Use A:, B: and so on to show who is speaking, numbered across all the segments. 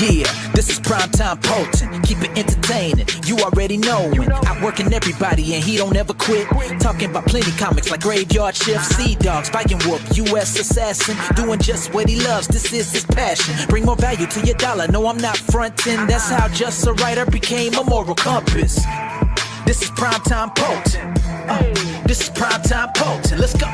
A: Yeah, this is primetime Poulton. Keep it entertaining, you already knowin'. Outworking everybody and he don't ever quit. Talking about plenty comics like Graveyard Shift, Sea Dog, Spike and Whoop, U.S. Assassin. Doing just what he loves, this is his passion. Bring more value to your dollar, no I'm not frontin'. That's how just a writer became a moral compass. This is primetime Poulton. This is primetime Poulton, let's go.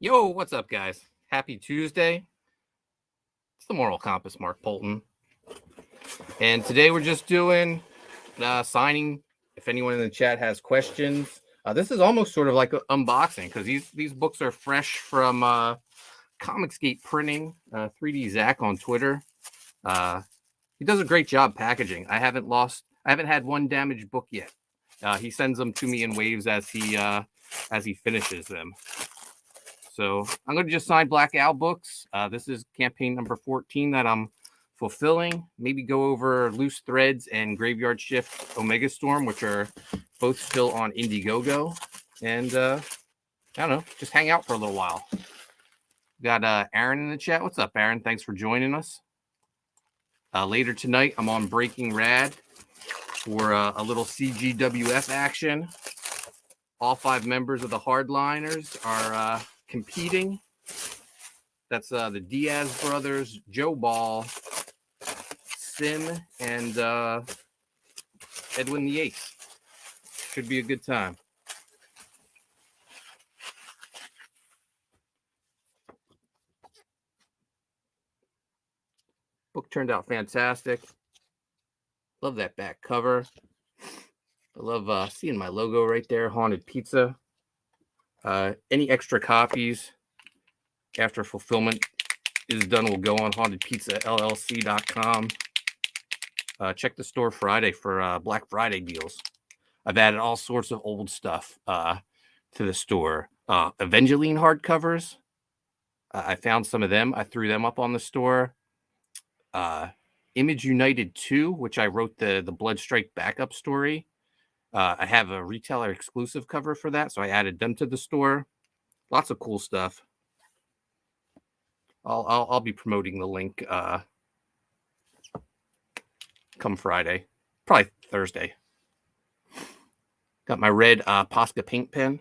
B: Yo, what's up, guys? Happy Tuesday. It's the Moral Compass, Mark Poulton. And today we're just doing signing. If anyone in the chat has questions, this is almost sort of like an unboxing because these books are fresh from Comicsgate Printing, 3D Zach on Twitter. He does a great job packaging. I haven't had one damaged book yet. He sends them to me in waves as he finishes them. So I'm going to just sign Black Owl books. This is campaign number 14 that I'm fulfilling. Maybe go over Loose Threads and Graveyard Shift Omega Storm, which are both still on Indiegogo. And I don't know, just hang out for a little while. Got Aaron in the chat. What's up, Aaron? Thanks for joining us. Later tonight, I'm on Breaking Rad for a little CGWF action. All 5 members of the Hardliners are competing. That's the Diaz brothers, Joe Ball, Sin, and Edwin the Ace. Should be a good time. Book turned out fantastic. Love that back cover. I love seeing my logo right there, Haunted Pizza. Any extra copies after fulfillment is done will go on hauntedpizzallc.com. Check the store Friday for Black Friday deals. I've added all sorts of old stuff to the store. Evangeline hardcovers. I found some of them. I threw them up on the store. Image United 2, which I wrote the Bloodstrike backup story. I have a retailer exclusive cover for that, so I added them to the store. Lots of cool stuff. I'll be promoting the link come Friday, probably Thursday. Got my red Posca paint pen.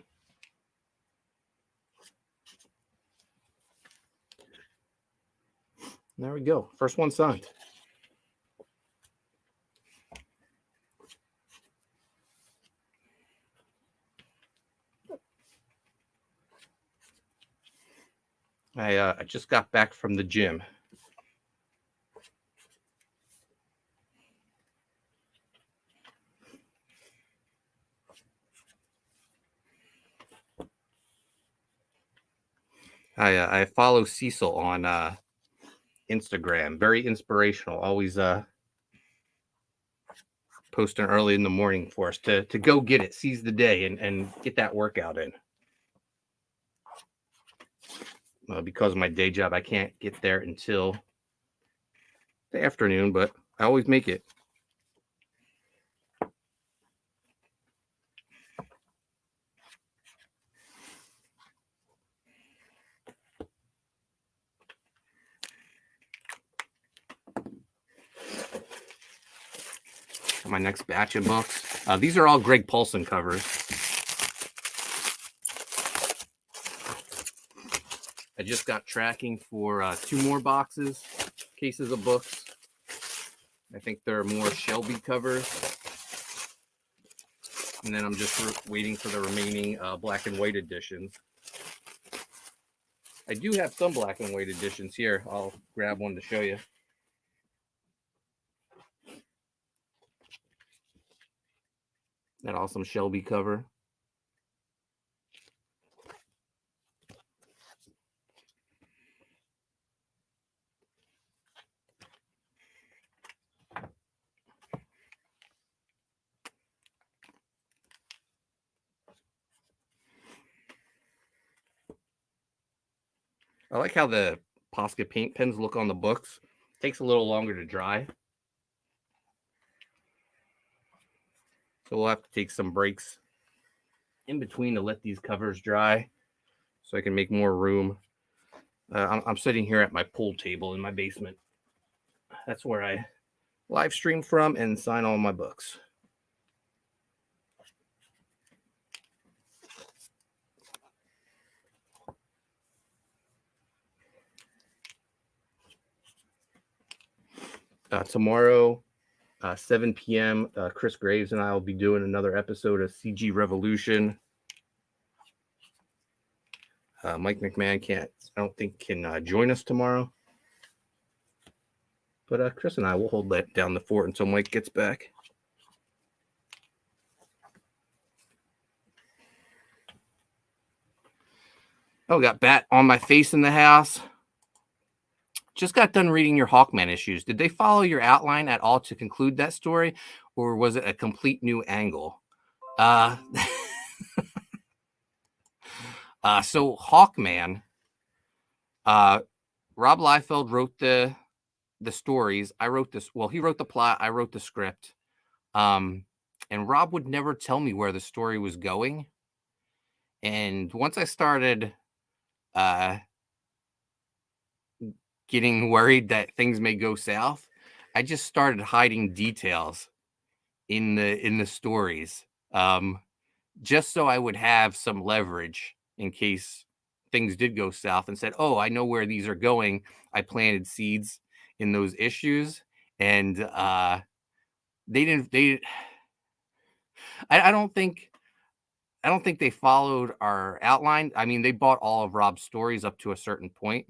B: There we go. First one signed. I just got back from the gym. I follow Cecil on Instagram. Very inspirational. Always posting early in the morning for us to go get it, seize the day, and get that workout in. Because of my day job, I can't get there until the afternoon, but I always make it. My next batch of books. These are all Greg Poulson covers. I just got tracking for 2 more cases of books. I think there are more Shelby covers. And then I'm just waiting for the remaining black and white editions. I do have some black and white editions here. I'll grab one to show you. That awesome Shelby cover. I like how the Posca paint pens look on the books. Takes a little longer to dry. So we'll have to take some breaks in between to let these covers dry so I can make more room. I'm sitting here at my pool table in my basement. That's where I live stream from and sign all my books. Tomorrow, 7 p.m., Chris Graves and I will be doing another episode of CG Revolution. Mike McMahon I don't think can join us tomorrow. But Chris and I will hold that down the fort until Mike gets back. Oh, got bat on my face in the house. Just got done reading your Hawkman issues. Did they follow your outline at all to conclude that story, or was it a complete new angle? So Hawkman, Rob Liefeld wrote the stories. I wrote this. Well, he wrote the plot. I wrote the script. And Rob would never tell me where the story was going. And once I started getting worried that things may go south, I just started hiding details in the stories, just so I would have some leverage in case things did go south, and said, oh, I know where these are going. I planted seeds in those issues, and I don't think they followed our outline. I mean, they bought all of Rob's stories up to a certain point.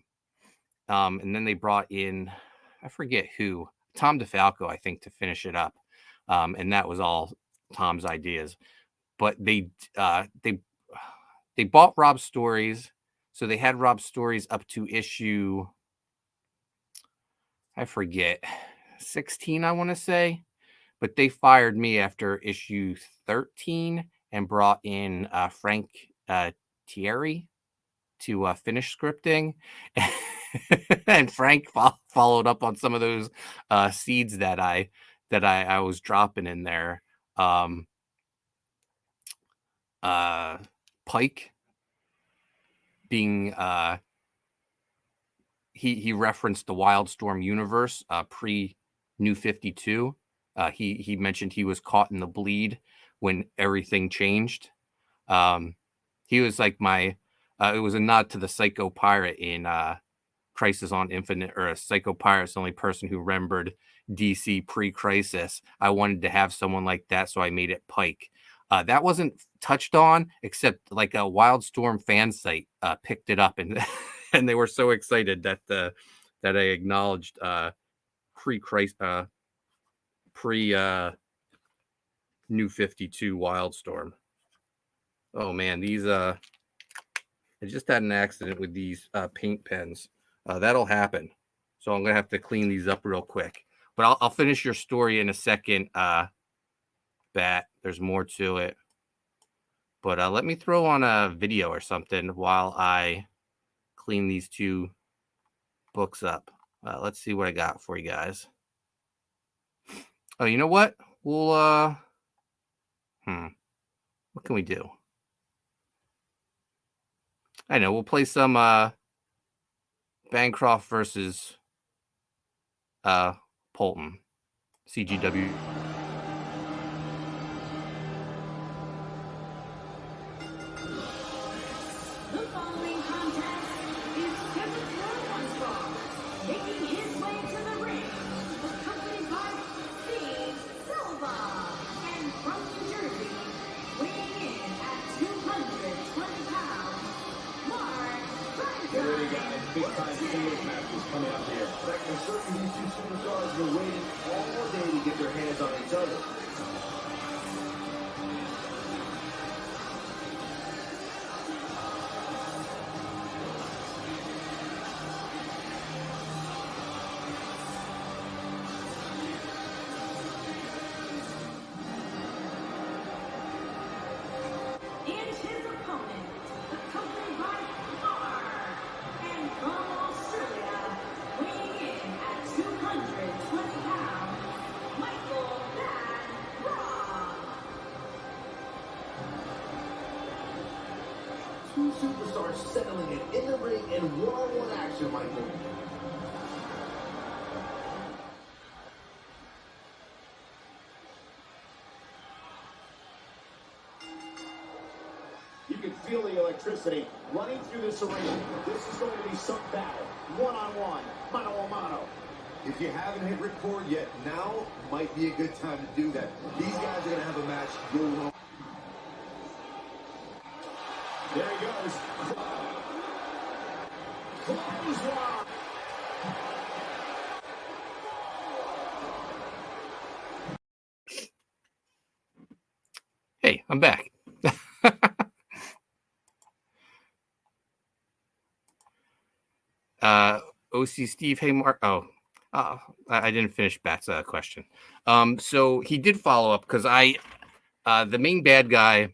B: And then they brought in, I forget who, Tom DeFalco, I think, to finish it up. And that was all Tom's ideas. But they bought Rob's stories. So they had Rob's stories up to issue, I forget, 16, I want to say. But they fired me after issue 13 and brought in Frank Thierry to finish scripting. And Frank followed up on some of those seeds that I was dropping in there. Pike being he referenced the Wildstorm universe pre New 52. He mentioned he was caught in the bleed when everything changed. He was like my it was a nod to the Psycho Pirate in Crisis on Infinite Earth. Psycho Pirate's the only person who remembered DC pre-Crisis. I wanted to have someone like that, so I made it Pike. That wasn't touched on, except like a Wildstorm fan site picked it up, and and they were so excited that I acknowledged pre-New 52 Wildstorm. Oh man, these I just had an accident with these paint pens. That'll happen. So I'm going to have to clean these up real quick. But I'll finish your story in a second, Bat. There's more to it. But let me throw on a video or something while I clean these two books up. Let's see what I got for you guys. Oh, you know what? We'll, what can we do? I know, we'll play some Bancroft versus Poulton, CGW.
C: The following contest is scheduled for one fall. Making his way to the ring, accompanied by Steve Silva, and from New Jersey, weighing in at 220 pounds, Mark Franklin.
D: Get ready, guys. Big time singles matches coming up here. Like, certain these two superstars were waiting all day to get their hands on
E: Two superstars settling it in the ring in one-on-one action, Michael.
D: You can feel the electricity running through this arena. This is going to be some battle. One-on-one, mano-a-mano.
E: If you haven't hit record yet, now might be a good time to do that. These guys are going to have a match you'll want.
D: There he goes. Clothesline.
B: Hey, I'm back. OC Steve, hey Mark. Oh, I didn't finish Bat's question. So he did follow up because the main bad guy,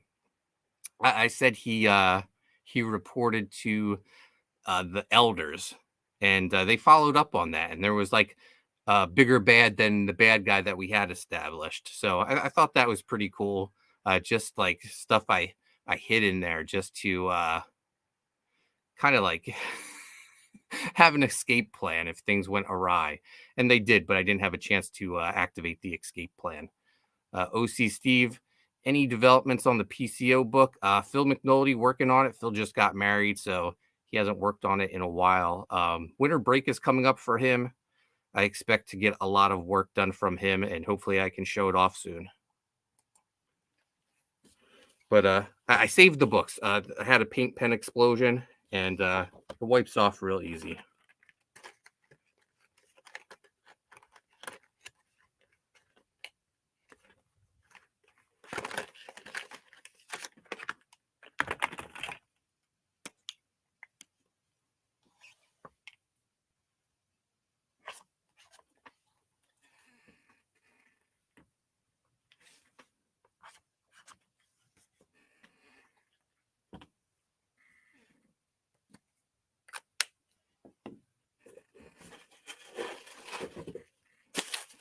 B: I said he reported to the elders, and they followed up on that, and there was like a bigger bad than the bad guy that we had established. So I thought that was pretty cool. Just like stuff I hid in there just to kind of like have an escape plan if things went awry, and they did, but I didn't have a chance to activate the escape plan. OC Steve, any developments on the PCO book? Phil McNulty working on it. Phil just got married, so he hasn't worked on it in a while. Winter break is coming up for him. I expect to get a lot of work done from him, and hopefully I can show it off soon. But I saved the books. I had a paint pen explosion, and it wipes off real easy.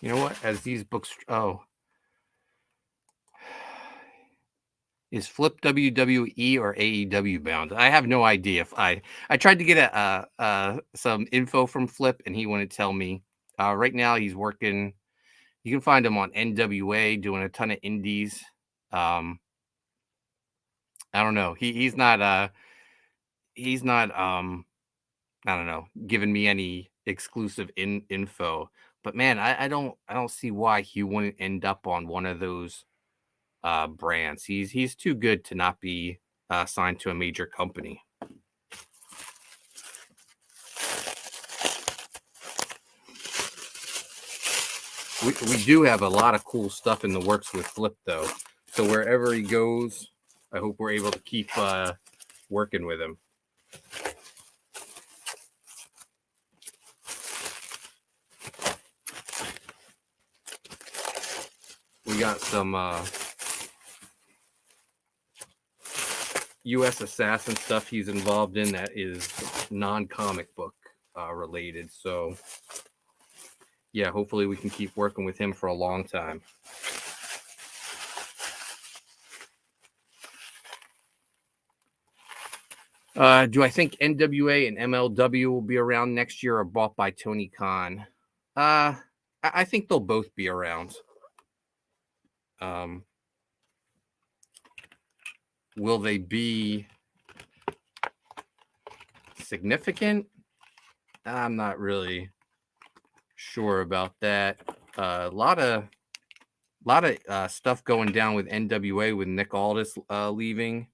B: You know what? As these books, is Flip WWE or AEW bound? I have no idea. If I tried to get some info from Flip, and he wouldn't tell me. Right now, he's working. You can find him on NWA doing a ton of indies. I don't know. He's not. I don't know, giving me any exclusive info. But man, I don't see why he wouldn't end up on one of those brands. He's too good to not be signed to a major company. We do have a lot of cool stuff in the works with Flip, though. So wherever he goes, I hope we're able to keep working with him. We got some U.S. Assassin stuff he's involved in that is non-comic book related. So, yeah, hopefully we can keep working with him for a long time. Do I think NWA and MLW will be around next year or bought by Tony Khan? I think they'll both be around. Will they be significant? I'm not really sure about that. A lot of stuff going down with NWA with Nick Aldis leaving.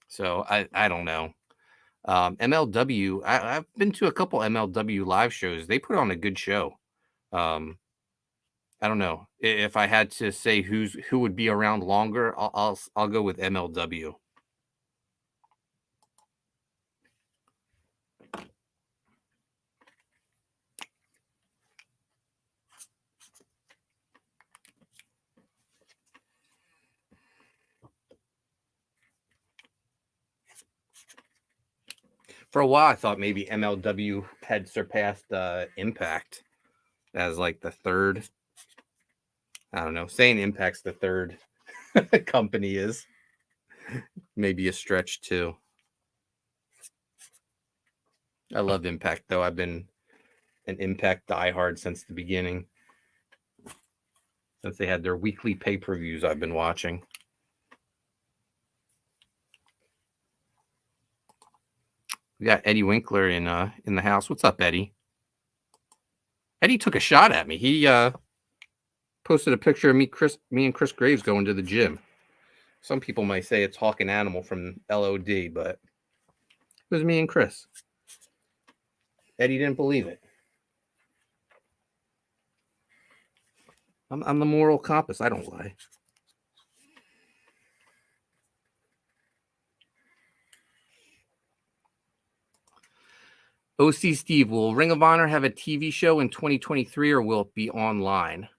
B: So I don't know. MLW, I've been to a couple MLW live shows. They put on a good show. I don't know if I had to say who would be around longer. I'll go with MLW. For a while, I thought maybe MLW had surpassed Impact as like the third. I don't know. Saying Impact's the third company is. maybe a stretch too. I love Impact, though. I've been an Impact diehard since the beginning. Since they had their weekly pay-per-views, I've been watching. We got Eddie Winkler in the house. What's up, Eddie? Eddie took a shot at me. He posted a picture of me and Chris Graves going to the gym. Some people might say it's Hawk and Animal from LOD, but it was me and Chris. Eddie didn't believe it. I'm the moral compass. I don't lie. OC Steve, will Ring of Honor have a TV show in 2023 or will it be online?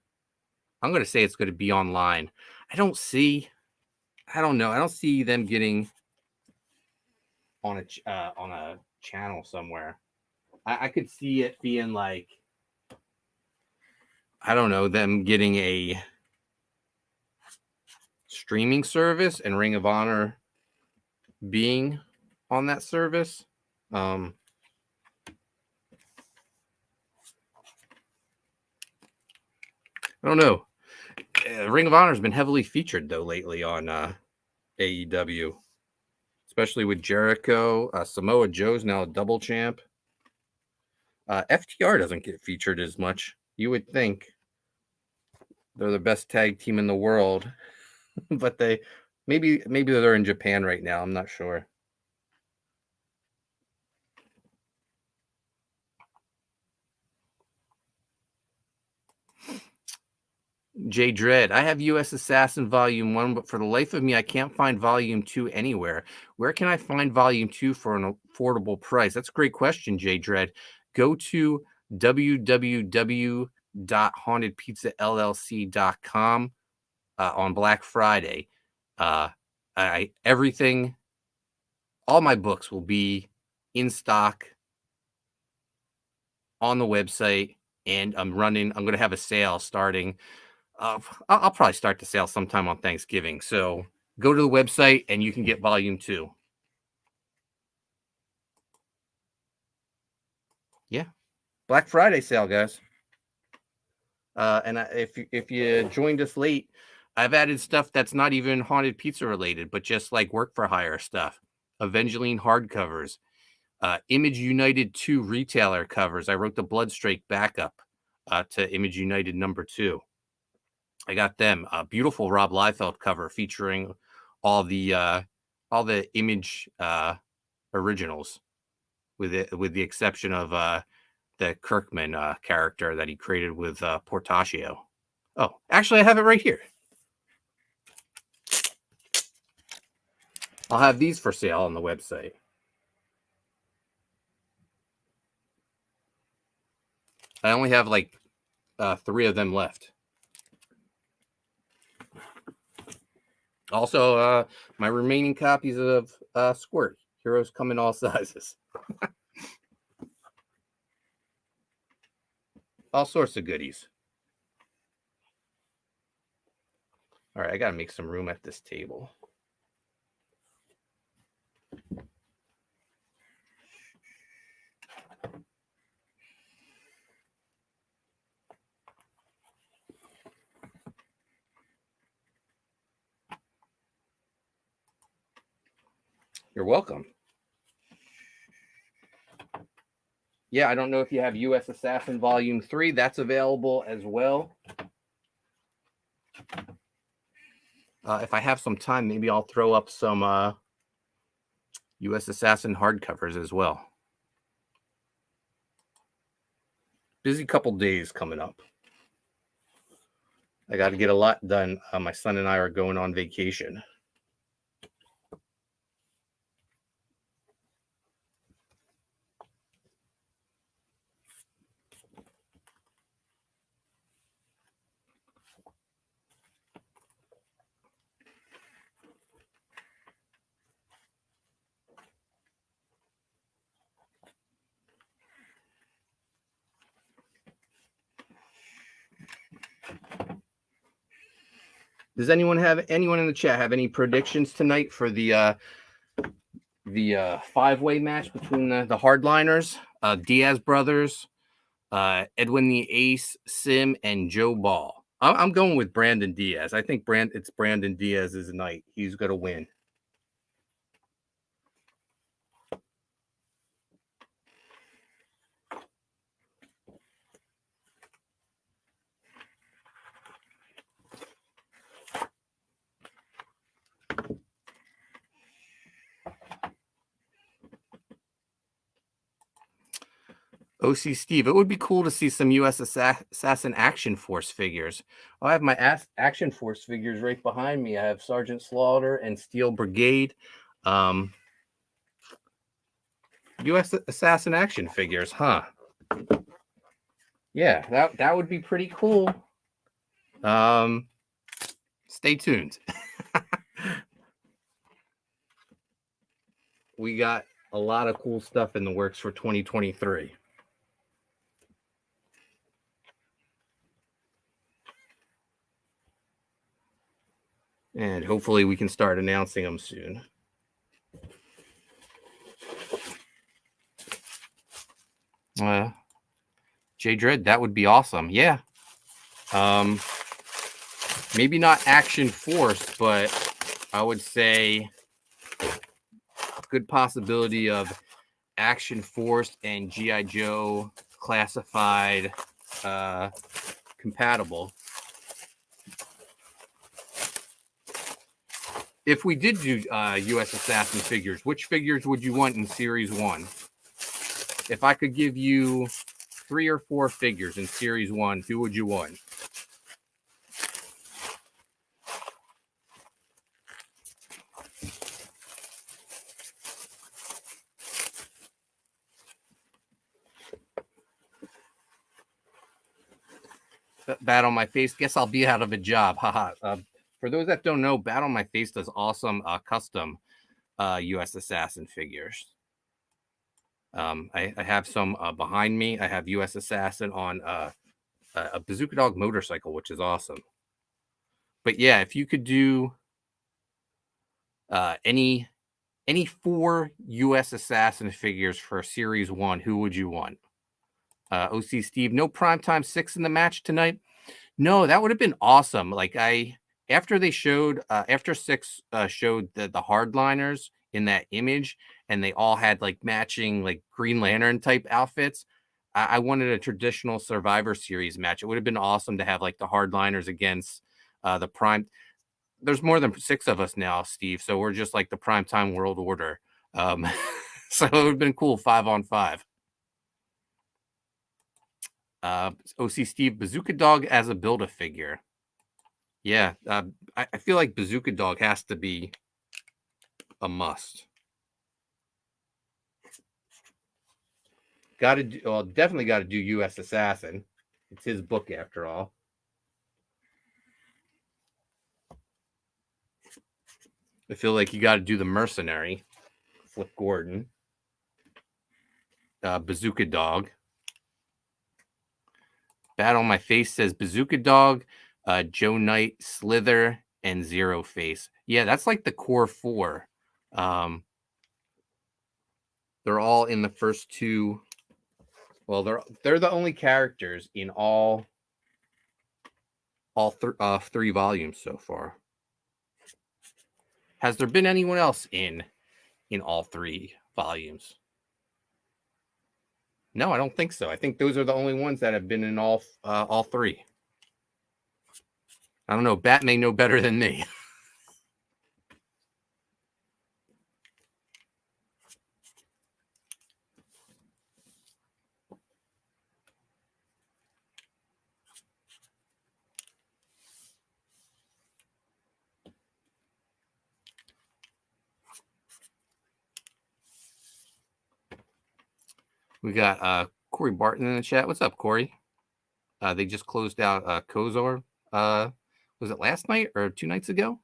B: I'm going to say it's going to be online. I don't know. I don't see them getting on a channel somewhere. I could see it being like, I don't know, them getting a streaming service and Ring of Honor being on that service. I don't know. Ring of Honor has been heavily featured though lately on AEW, especially with Jericho. Samoa Joe's now a double champ. FTR doesn't get featured as much. You would think they're the best tag team in the world, but they maybe they're in Japan right now. I'm not sure. Jay Dredd, I have U.S. Assassin Volume 1, but for the life of me, I can't find Volume 2 anywhere. Where can I find Volume 2 for an affordable price? That's a great question, Jay Dredd. Go to www.hauntedpizzallc.com on Black Friday. Everything, all my books will be in stock on the website, and I'm going to have a sale starting. I'll probably start the sale sometime on Thanksgiving. So go to the website and you can get Volume 2. Yeah. Black Friday sale, guys. And if you joined us late, I've added stuff that's not even Haunted Pizza related, but just like work for hire stuff. Evangeline hardcovers. Image United 2 retailer covers. I wrote the Bloodstrike backup to Image United number 2. I got them. A beautiful Rob Liefeld cover featuring all the Image originals, with the exception of the Kirkman character that he created with Portacio. Oh, actually, I have it right here. I'll have these for sale on the website. I only have like 3 of them left. Also, my remaining copies of Squirt. Heroes come in all sizes. All sorts of goodies. All right, I got to make some room at this table. You're welcome. Yeah, I don't know if you have U.S. Assassin Volume 3. That's available as well. If I have some time, maybe I'll throw up some U.S. Assassin hardcovers as well. Busy couple days coming up. I got to get a lot done. My son and I are going on vacation. Does anyone in the chat have any predictions tonight for the 5-way match between the hardliners, Diaz brothers, Edwin the Ace, Sim, and Joe Ball? I'm going with Brandon Diaz. I think it's Brandon Diaz's night. He's going to win. OC Steve, it would be cool to see some U.S. Assassin Action Force figures. I have my Action Force figures right behind me. I have Sergeant Slaughter and Steel Brigade. U.S. Assassin Action figures, huh? Yeah, that would be pretty cool. Stay tuned. We got a lot of cool stuff in the works for 2023. And hopefully we can start announcing them soon. J Dread, that would be awesome. Yeah. Maybe not Action Force, but I would say good possibility of Action Force and G.I. Joe classified compatible. If we did do U.S. Assassin figures, which figures would you want in Series 1? If I could give you 3 or 4 figures in Series 1, who would you want? Bat on my face. Guess I'll be out of a job. Haha. For those that don't know, Bat on my face does awesome custom U.S. Assassin figures. I have some behind me. I have U.S. Assassin on a Bazooka Dog motorcycle, which is awesome. But yeah, if you could do any 4 U.S. Assassin figures for Series 1, who would you want? OC Steve, no primetime 6 in the match tonight. No, that would have been awesome. Like after 6 showed the hardliners in that image, and they all had like matching like Green Lantern type outfits. I wanted a traditional Survivor Series match. It would have been awesome to have like the hardliners against the prime. There's more than 6 of us now, Steve. So we're just like the primetime world order. So it would have been cool 5-on-5. OC Steve, Bazooka Dog as a Build-A-Figure. Yeah, I feel like Bazooka Dog has to be a must. Definitely got to do U.S. Assassin. It's his book after all. I feel like you got to do the Mercenary, Flip Gordon, Bazooka Dog. Bat on my face says Bazooka Dog, Joe Knight, Slither, and Zero Face. Yeah, that's like the core 4. They're all in the first 2. Well, they're the only characters in all 3 volumes so far. Has there been anyone else in all 3 volumes? No, I don't think so. I think those are the only ones that have been in all 3. I don't know. Bat may know better than me. We got Corey Barton in the chat. What's up, Corey? They just closed out Kozor. Was it last night or 2 nights ago?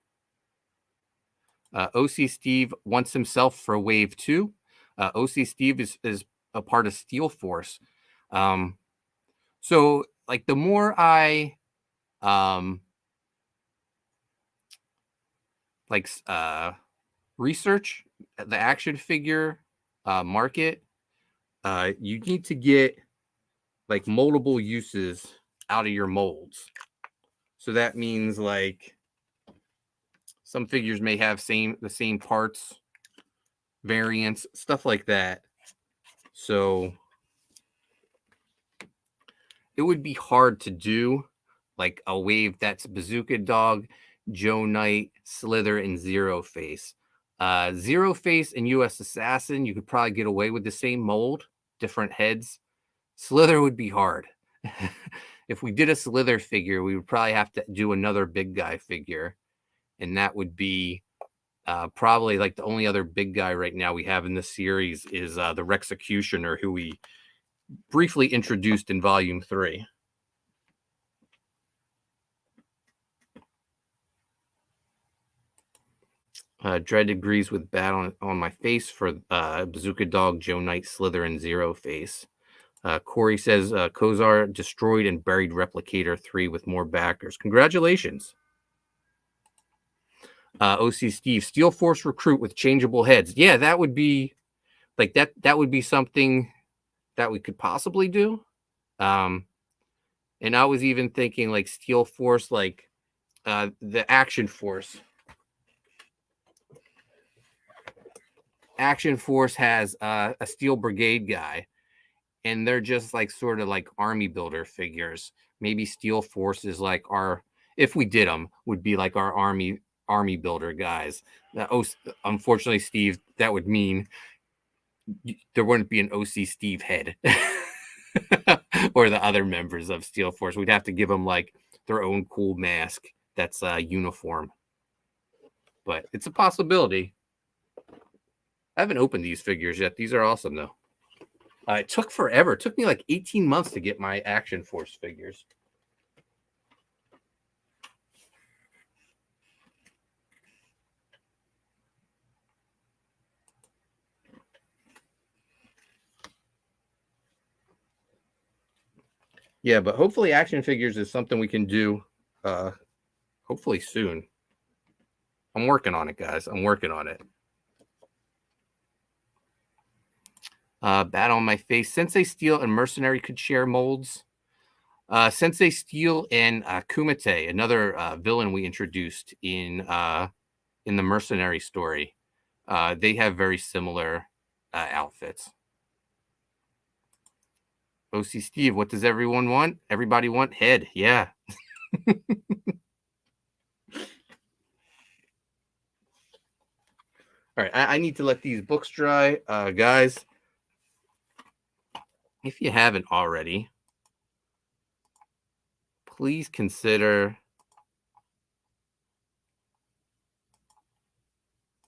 B: OC Steve wants himself for Wave 2. OC Steve is a part of Steel Force. So like the more I like research the action figure market, you need to get like multiple uses out of your molds. So that means like some figures may have the same parts, variants, stuff like that. So it would be hard to do like a wave that's Bazooka Dog, Joe Knight, Slither, and Zero Face. Zero Face and US Assassin, you could probably get away with the same mold, different heads. Slither would be hard. If we did a Slither figure, we would probably have to do another big guy figure. And that would be probably like the only other big guy right now we have in the series is the Rexecutioner, who we briefly introduced in Volume 3. Dread agrees with Bat on my face for Bazooka Dog, Joe Knight, Slither, and Zero Face. Corey says Kozar destroyed and buried Replicator 3 with more backers. Congratulations. OC Steve, Steel Force recruit with changeable heads. Yeah, that would be like that would be something that we could possibly do. And I was even thinking like Steel Force, like the Action Force. Action Force has a Steel Brigade guy, and they're just like sort of like army builder figures. Maybe Steel Force is like our, if we did them, would be like our army builder guys. Unfortunately, Steve, that would mean there wouldn't be an OC Steve head or the other members of Steel Force. We'd have to give them like their own cool mask that's uniform. But it's a possibility. I haven't opened these figures yet. These are awesome, though. It took forever. It took me like 18 months to get my Action Force figures. Yeah, but hopefully action figures is something we can do hopefully soon. I'm working on it, guys. I'm working on it. Bat on my face. Sensei Steel and Mercenary could share molds. Sensei Steel and Kumite, another villain we introduced in the Mercenary story. They have very similar outfits. OC Steve, what does everyone want? Everybody want head. Yeah. All right, I need to let these books dry. Guys, if you haven't already, please consider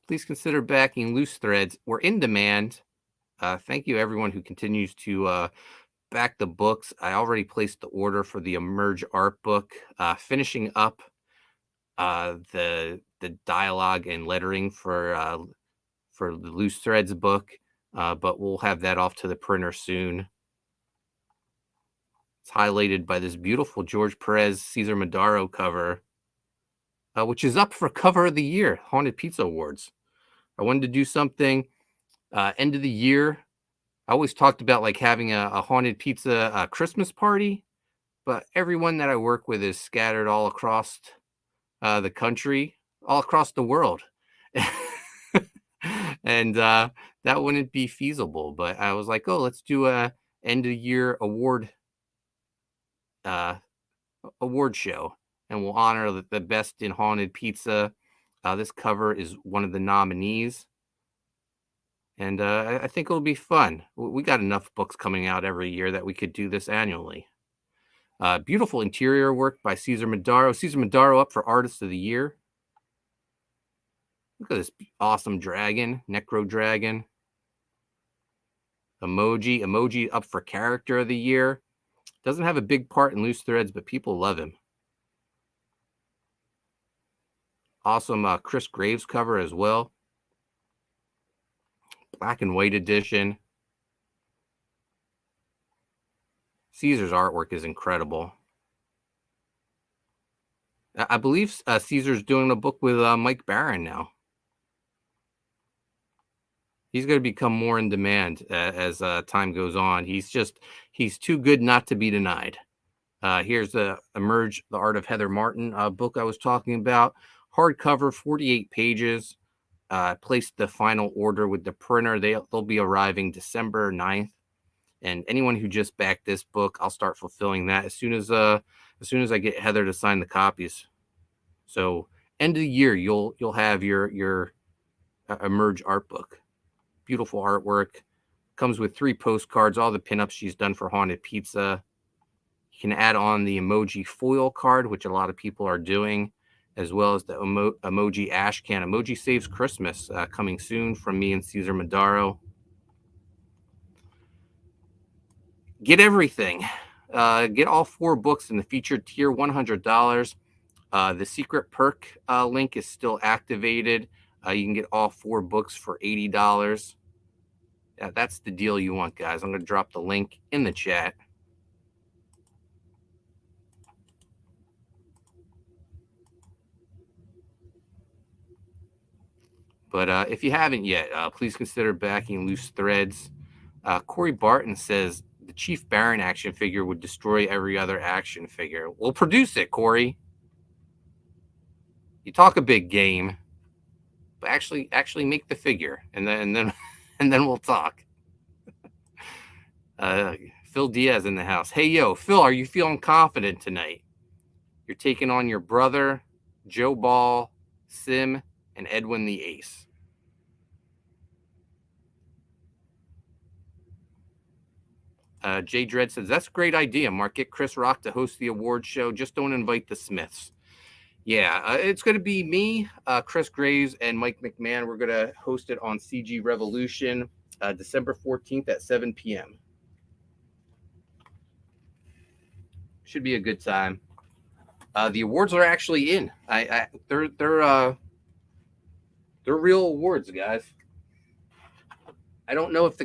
B: backing Loose Threads. We're in demand. Thank you, everyone who continues to back the books. I already placed the order for the Emerge art book, finishing up the dialogue and lettering for the Loose Threads book, but we'll have that off to the printer soon. It's highlighted by this beautiful George Perez Cesar Madaro cover, which is up for cover of the year, Haunted Pizza Awards. I wanted to do something end of the year. I always talked about like having a Haunted Pizza Christmas party, but everyone that I work with is scattered all across the country, all across the world. And that wouldn't be feasible. But I was like, oh, let's do a end of year award show, and we'll honor the best in haunted pizza. This cover is one of the nominees, and I think it'll be fun. We got enough books coming out every year that we could do this annually. Beautiful interior work by Cesar Madaro. Cesar Madaro up for Artist of the Year. Look at this awesome dragon, Necro Dragon. Emoji up for Character of the Year. Doesn't have a big part in Loose Threads, but people love him. Awesome Chris Graves cover as well. Black and white edition. Caesar's artwork is incredible. I believe Caesar's doing a book with Mike Barron now. He's going to become more in demand as time goes on. He's too good not to be denied. Here's the Emerge, the Art of Heather Martin book I was talking about. Hardcover, 48 pages. Placed the final order with the printer. They'll be arriving December 9th. And anyone who just backed this book, I'll start fulfilling that as soon as I get Heather to sign the copies. So end of the year, you'll have your Emerge art book. Beautiful artwork. Comes with 3 postcards, all the pinups she's done for Haunted Pizza. You can add on the emoji foil card, which a lot of people are doing, as well as the emoji ash can. Emoji Saves Christmas coming soon from me and Cesar Madaro. Get everything. Get all 4 books in the featured tier, $100. The secret perk link is still activated. You can get all 4 books for $80. Yeah, that's the deal you want, guys. I'm going to drop the link in the chat. But if you haven't yet, please consider backing Loose Threads. Corey Barton says the Chief Baron action figure would destroy every other action figure. We'll produce it, Corey. You talk a big game, but actually make the figure, and then we'll talk. Phil Diaz in the house. Hey, yo, Phil, are you feeling confident tonight? You're taking on your brother, Joe Ball, Sim, and Edwin the Ace. Jay Dredd says, that's a great idea, Mark. Get Chris Rock to host the award show. Just don't invite the Smiths. Yeah, it's going to be me, Chris Graves, and Mike McMahon. We're going to host it on CG Revolution, December 14th at 7 p.m. Should be a good time. The awards are actually in. They're real awards, guys. I don't know if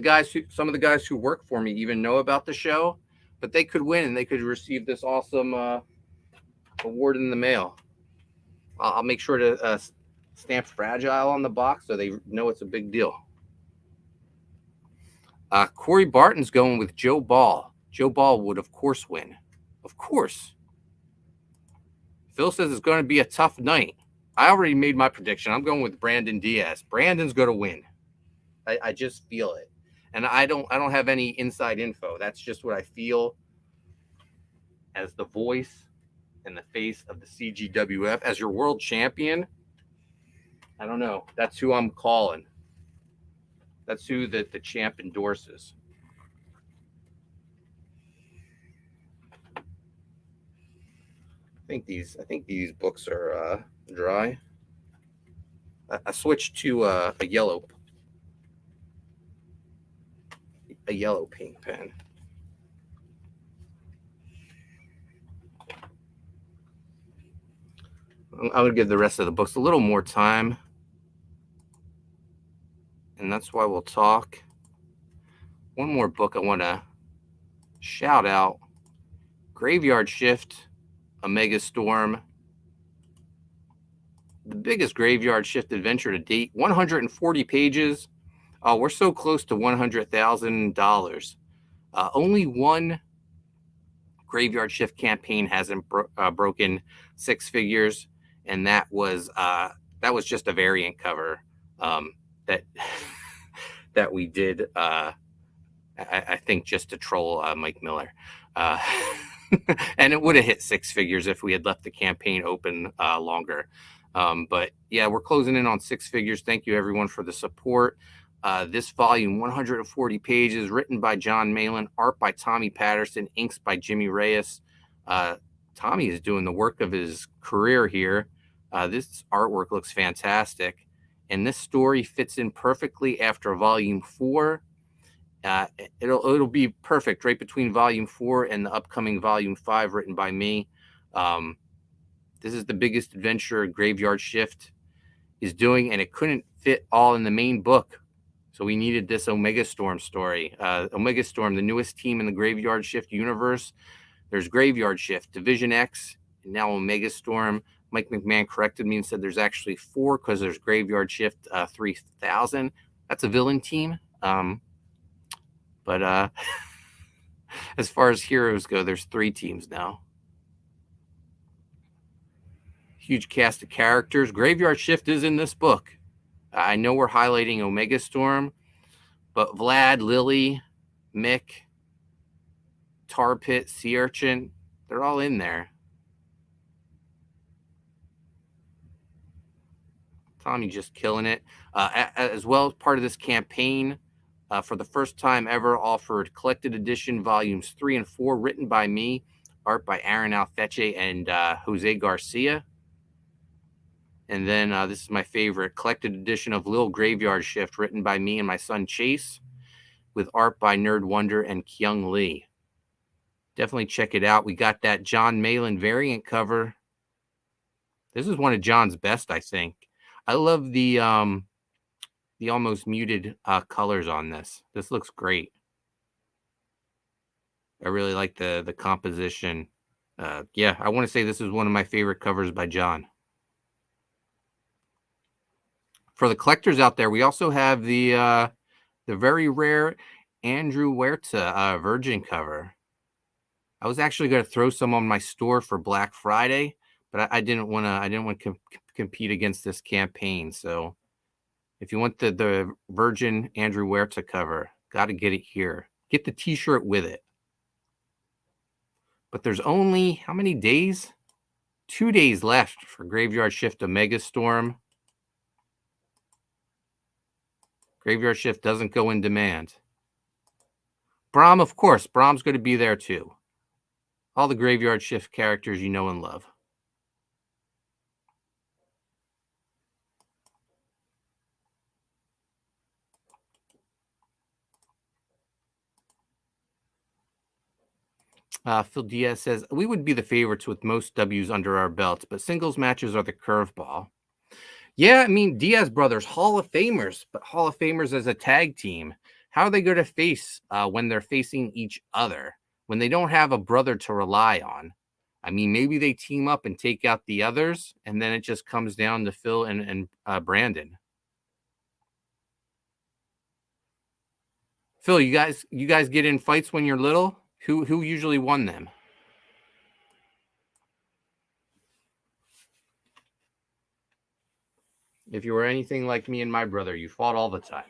B: some of the guys who work for me even know about the show, but they could win and they could receive this awesome award in the mail. I'll make sure to stamp Fragile on the box so they know it's a big deal. Corey Barton's going with Joe Ball. Joe Ball would, of course, win. Of course. Phil says it's going to be a tough night. I already made my prediction. I'm going with Brandon Diaz. Brandon's going to win. I just feel it. And I don't have any inside info. That's just what I feel as the voice and the face of the CGWF. As your world champion, I don't know. That's who I'm calling. That's who the champ endorses. I think these books are dry. I switched to a yellow paint pen. I'm going to give the rest of the books a little more time. And that's why we'll talk. One more book I want to shout out. Graveyard Shift, Omega Storm. The biggest Graveyard Shift adventure to date. 140 pages. Oh, we're so close to $100,000. Only one Graveyard Shift campaign hasn't broken 6 figures, and that was just a variant cover that that we did. I think just to troll Mike Miller, and it would have hit 6 figures if we had left the campaign open longer. But yeah, we're closing in on 6 figures. Thank you everyone for the support. This volume, 140 pages, written by John Malin, art by Tommy Patterson, inks by Jimmy Reyes. Tommy is doing the work of his career here. This artwork looks fantastic. And this story fits in perfectly after volume 4. It'll be perfect right between volume 4 and the upcoming volume 5 written by me. This is the biggest adventure Graveyard Shift is doing, and it couldn't fit all in the main book. So we needed this Omega Storm story. Omega Storm, the newest team in the Graveyard Shift universe. There's Graveyard Shift, Division X, and now Omega Storm. Mike McMahon corrected me and said there's actually 4 because there's Graveyard Shift 3000. That's a villain team. But as far as heroes go, there's 3 teams now. Huge cast of characters. Graveyard Shift is in this book. I know we're highlighting Omega Storm, but Vlad, Lily, Mick, Tar Pit, Sea Urchin, they're all in there. Tommy just killing it. As well as part of this campaign, for the first time ever, offered collected edition volumes 3 and 4, written by me, art by Aaron Alfeche and Jose Garcia. And then this is my favorite, collected edition of Lil Graveyard Shift, written by me and my son Chase, with art by Nerd Wonder and Kyung Lee. Definitely check it out. We got that John Malin variant cover. This is one of John's best, I think. I love the almost muted colors on this. This looks great. I really like the composition. Yeah, I want to say this is one of my favorite covers by John. For the collectors out there, we also have the very rare Andrew Huerta Virgin cover. I was actually going to throw some on my store for Black Friday, but I didn't want to compete against this campaign. So if you want the Virgin Andrew Huerta cover, got to get it here. Get the t-shirt with it. But there's only, how many days? 2 days left for Graveyard Shift Omega Storm. Graveyard Shift doesn't go in demand. Brahm, of course. Brahm's going to be there too. All the Graveyard Shift characters you know and love. Phil Diaz says, we would be the favorites with most W's under our belts, but singles matches are the curveball. Yeah, I mean, Diaz brothers, Hall of Famers, but Hall of Famers as a tag team. How are they going to face when they're facing each other, when they don't have a brother to rely on? I mean, maybe they team up and take out the others, and then it just comes down to Phil and Brandon. Phil, you guys get in fights when you're little? Who usually won them? If you were anything like me and my brother, you fought all the time.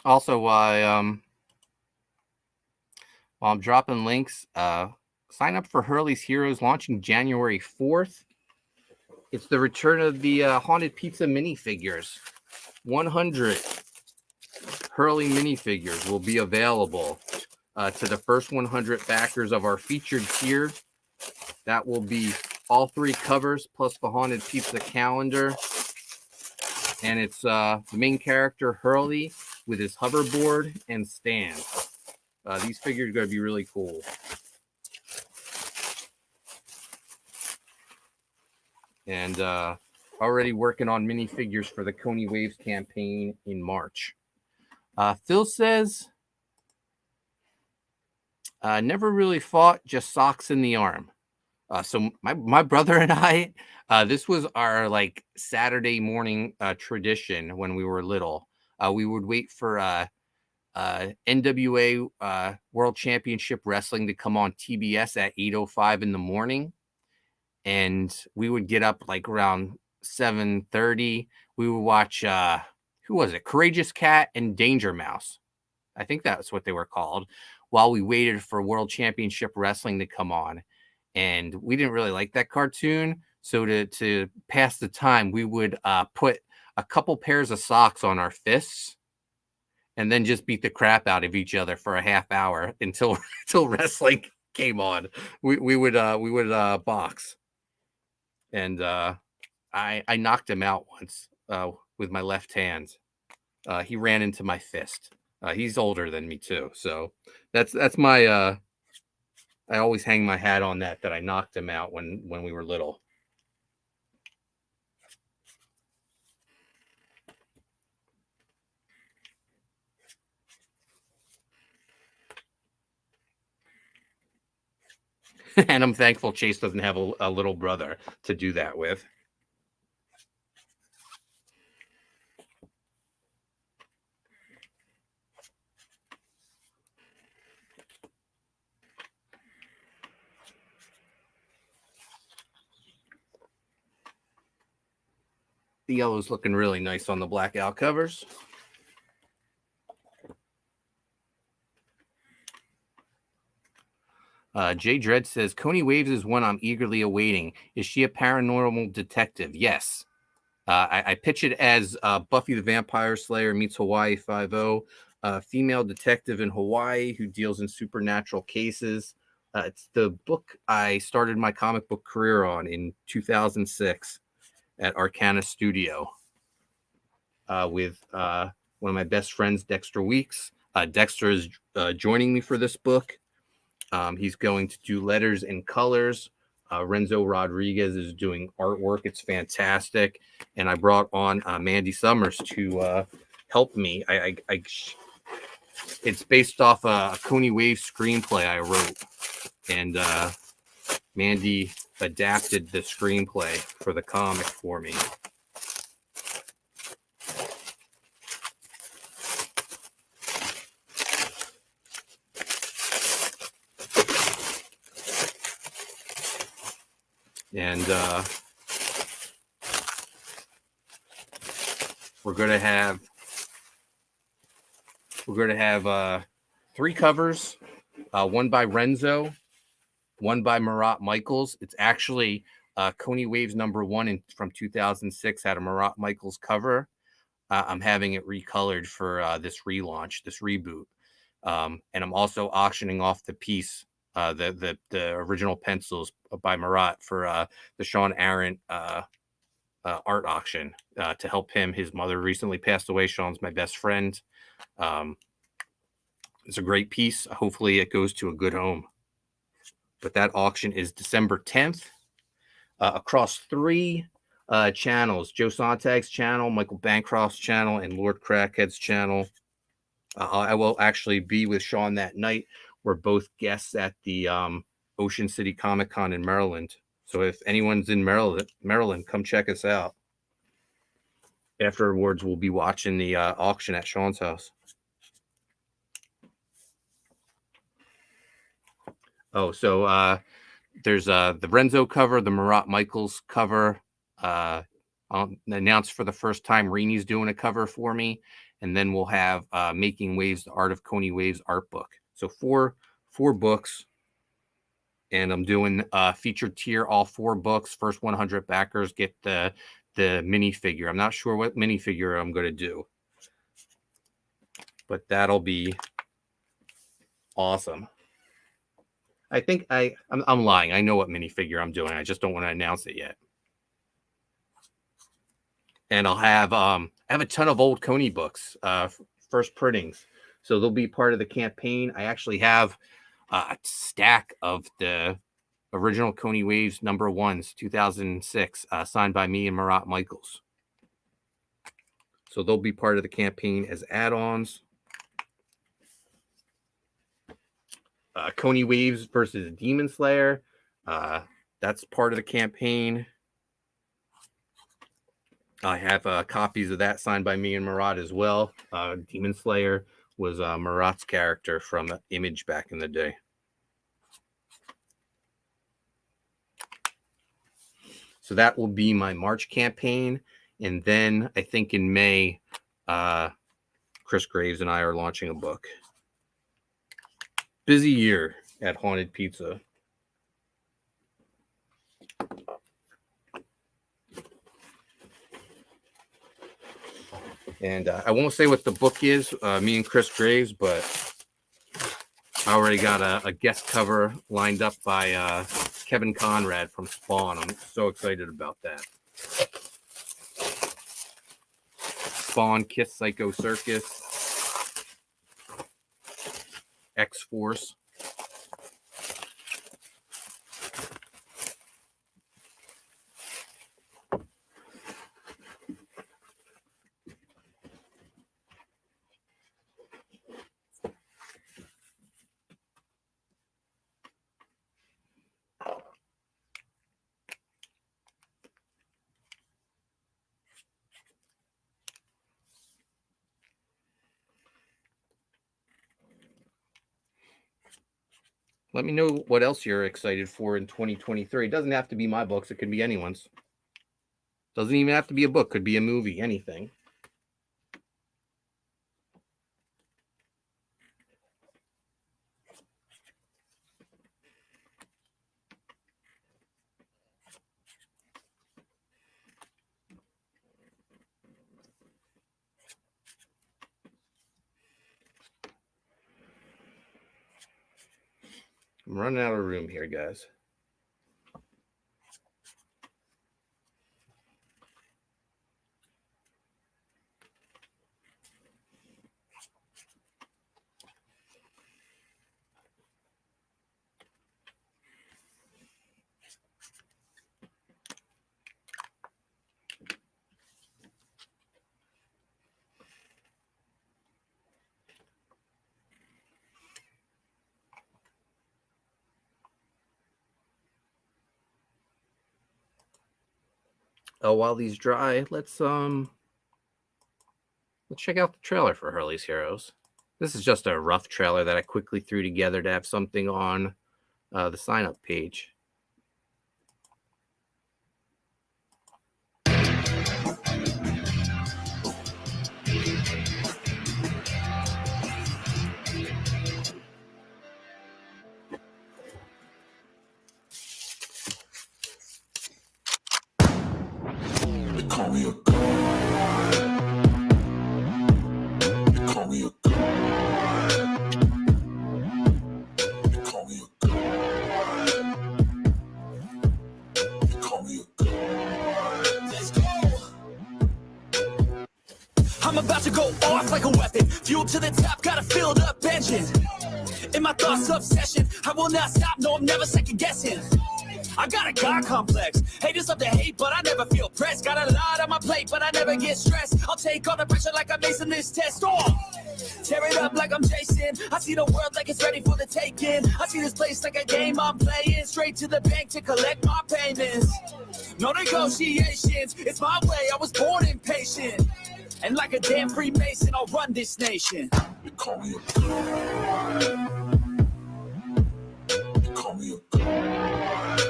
B: Also, while I'm dropping links, sign up for Hurley's Heroes launching January 4th. It's the return of the Haunted Pizza minifigures. 100 Hurley minifigures will be available to the first 100 backers of our featured tier. That will be all 3 covers plus the Haunted Pizza calendar. And it's the main character, Hurley, with his hoverboard and stand. These figures are going to be really cool. And already working on minifigures for the Coney Waves campaign in March. Phil says, never really fought, just socks in the arm. So my brother and I, this was our like Saturday morning tradition when we were little. We would wait for NWA World Championship Wrestling to come on TBS at 8:05 in the morning. And we would get up like around 7:30. We would watch, who was it? Courageous Cat and Danger Mouse. I think that's what they were called, while we waited for World Championship Wrestling to come on. And we didn't really like that cartoon. So to pass the time, we would put a couple pairs of socks on our fists and then just beat the crap out of each other for a half hour until wrestling came on. We would box, and I knocked him out once with my left hand. He ran into my fist. He's older than me too, so that's my. I always hang my hat on that I knocked him out when we were little. And I'm thankful Chase doesn't have a little brother to do that with. The yellow's looking really nice on the blackout covers. Jay Dredd says, Coney Waves is one I'm eagerly awaiting. Is she a paranormal detective? Yes. I pitch it as Buffy the Vampire Slayer meets Hawaii Five-0, a female detective in Hawaii who deals in supernatural cases. It's the book I started my comic book career on in 2006 at Arcana Studio with one of my best friends, Dexter Weeks. Dexter is joining me for this book. He's going to do letters and colors. Renzo Rodriguez is doing artwork. It's fantastic. And I brought on Mandy Summers to help me. It's based off a Coney Wave screenplay I wrote. And Mandy adapted the screenplay for the comic for me. And we're going to have 3 covers, one by Renzo, one by Marat Michaels. It's actually Coney Waves #1 from 2006 had a Marat Michaels cover. I'm having it recolored for this relaunch, this reboot. And I'm also auctioning off the piece, the original pencils by Marat for the Sean Arendt art auction to help him. His mother recently passed away. Sean's my best friend. It's a great piece. Hopefully it goes to a good home. But that auction is December 10th across 3 channels: Joe Sontag's channel, Michael Bancroft's channel, and Lord Crackhead's channel. I will actually be with Sean that night. We're both guests at the Ocean City Comic Con in Maryland. So if anyone's in Maryland, come check us out. Afterwards, we'll be watching the auction at Sean's house. Oh, so there's the Renzo cover, the Marat Michaels cover. I'll announce for the first time Reenie's doing a cover for me. And then we'll have Making Waves, the Art of Coney Waves art book. So four books. And I'm doing featured tier, all 4 books. First 100 backers get the minifigure. I'm not sure what minifigure I'm going to do, but that'll be awesome. I think I'm lying. I know what minifigure I'm doing. I just don't want to announce it yet. And I'll have I have a ton of old Coney books, first printings, so they'll be part of the campaign. I actually have a stack of the original Coney Waves #1s, 2006, signed by me and Marat Michaels. So they'll be part of the campaign as add-ons. Coney Waves versus Demon Slayer. That's part of the campaign. I have copies of that signed by me and Marat as well. Demon Slayer was Marat's character from Image back in the day. So that will be my March campaign. And then I think in May, Chris Graves and I are launching a book. Busy year at Haunted Pizza. And I won't say what the book is, me and Chris Graves, but I already got a guest cover lined up by Kevin Conrad from Spawn. I'm so excited about that. Spawn, Kiss Psycho Circus, X-Force. Let me know what else you're excited for in 2023. It doesn't have to be my books. It could be anyone's. Doesn't even have to be a book. Could be a movie, anything. I'm running out of room here, guys. Oh, while these dry, let's check out the trailer for Hurley's Heroes. This is just a rough trailer that I quickly threw together to have something on the sign-up page.
F: Call me a god. Call me a god. Call me a god. Call me a god. Let's go. I'm about to go off like a weapon. Fuel to the top, got a filled up engine. In my thoughts, obsession. I will not stop, no, I'm never second guessing. I got a God complex. Haters love to hate, but I never feel pressed. Got a lot on my plate, but I never get stressed. I'll take all the pressure like I'm acing this test. Oh! Tear it up like I'm Jason. I see the world like it's ready for the taking. I see this place like a game I'm playing. Straight to the bank to collect my payments. No negotiations. It's my way. I was born impatient. And like a damn Freemason, I'll run this nation. You call me a god. You call me a god.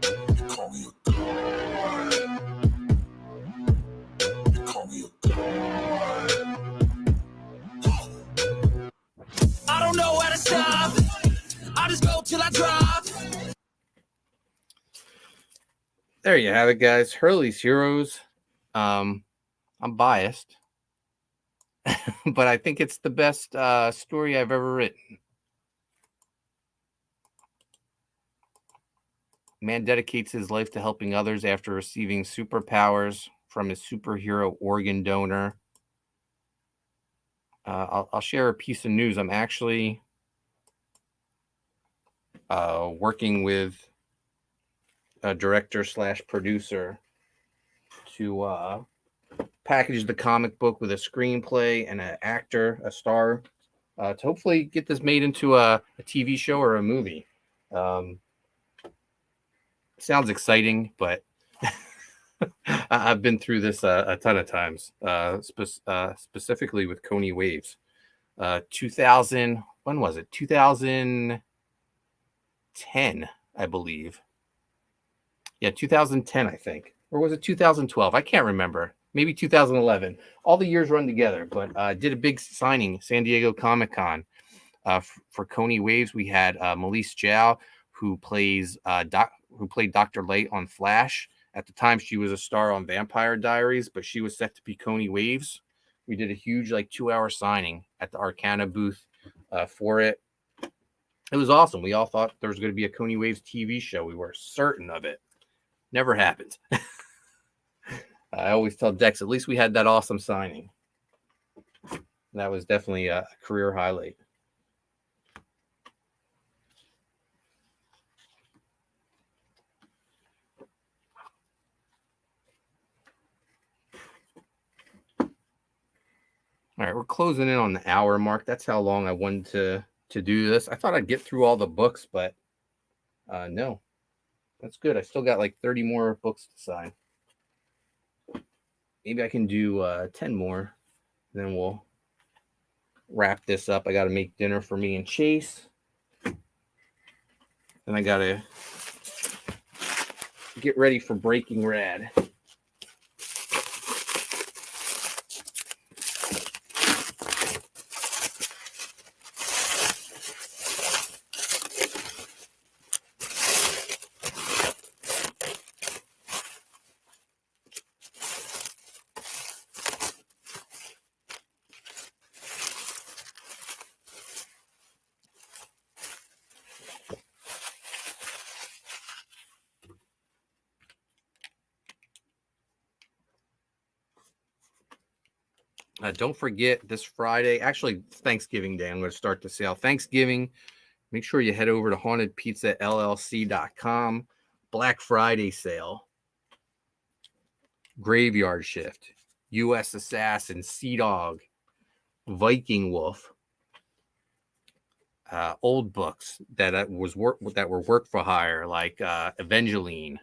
F: You call me a god. You call me a god. I don't know how to stop. I just go till I drop.
B: There you have it, guys. Hurley's Heroes. I'm biased, but I think it's the best story I've ever written. Man dedicates his life to helping others after receiving superpowers from his superhero organ donor. I'll share a piece of news. I'm actually working with a director / producer to package the comic book with a screenplay and an actor, a star, to hopefully get this made into a TV show or a movie. Sounds exciting, but I've been through this a ton of times, specifically with Coney Waves. 2000, when was it? 2010, I believe. Yeah, 2010, I think. Or was it 2012? I can't remember. Maybe 2011. All the years run together, but I did a big signing, San Diego Comic-Con. For Coney Waves, we had Melise Zhao, who played Dr. Light on Flash, At the time, she was a star on Vampire Diaries, but she was set to be Coney Waves. We did a huge, like, 2-hour signing at the Arcana booth for it. It was awesome. We all thought there was going to be a Coney Waves TV show. We were certain of it. Never happened. I always tell Dex, at least we had that awesome signing. That was definitely a career highlight. All right, we're closing in on the hour mark. That's how long I wanted to do this. I thought I'd get through all the books, but no. That's good. I still got like 30 more books to sign. Maybe I can do 10 more. Then we'll wrap this up. I got to make dinner for me and Chase. Then I got to get ready for Breaking Rad. Don't forget this Friday, actually Thanksgiving Day, I'm going to start the sale. Thanksgiving, make sure you head over to hauntedpizzallc.com. Black Friday sale. Graveyard Shift. U.S. Assassin, Sea Dog, Viking Wolf. Old books that were work for hire, like Evangeline.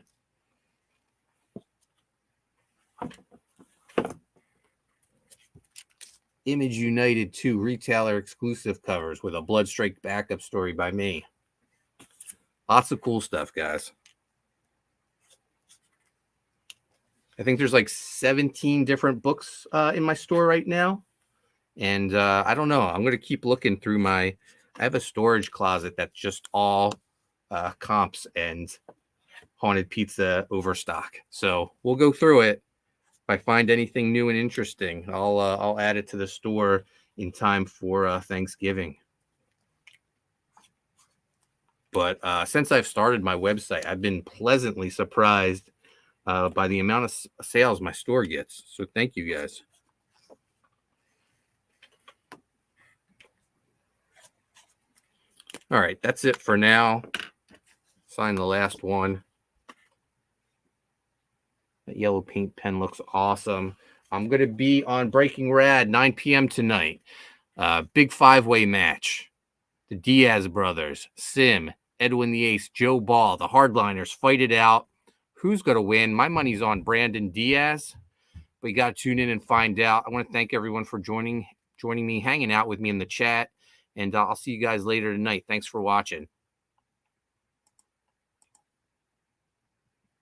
B: Image United 2 retailer exclusive covers with a Bloodstrike backup story by me. Lots of cool stuff, guys. I think there's like 17 different books in my store right now. And I don't know. I'm going to keep looking through I have a storage closet that's just all comps and Haunted Pizza overstock. So we'll go through it. If I find anything new and interesting, I'll add it to the store in time for Thanksgiving. But since I've started my website, I've been pleasantly surprised by the amount of sales my store gets. So thank you guys. All right, that's it for now. Sign the last one. That yellow paint pen looks awesome. I'm going to be on Breaking Rad 9 p.m. tonight. Big 5-way match. The Diaz brothers, Sim, Edwin the Ace, Joe Ball, the Hardliners fight it out. Who's going to win? My money's on Brandon Diaz. But you got to tune in and find out. I want to thank everyone for joining me, hanging out with me in the chat. And I'll see you guys later tonight. Thanks for watching.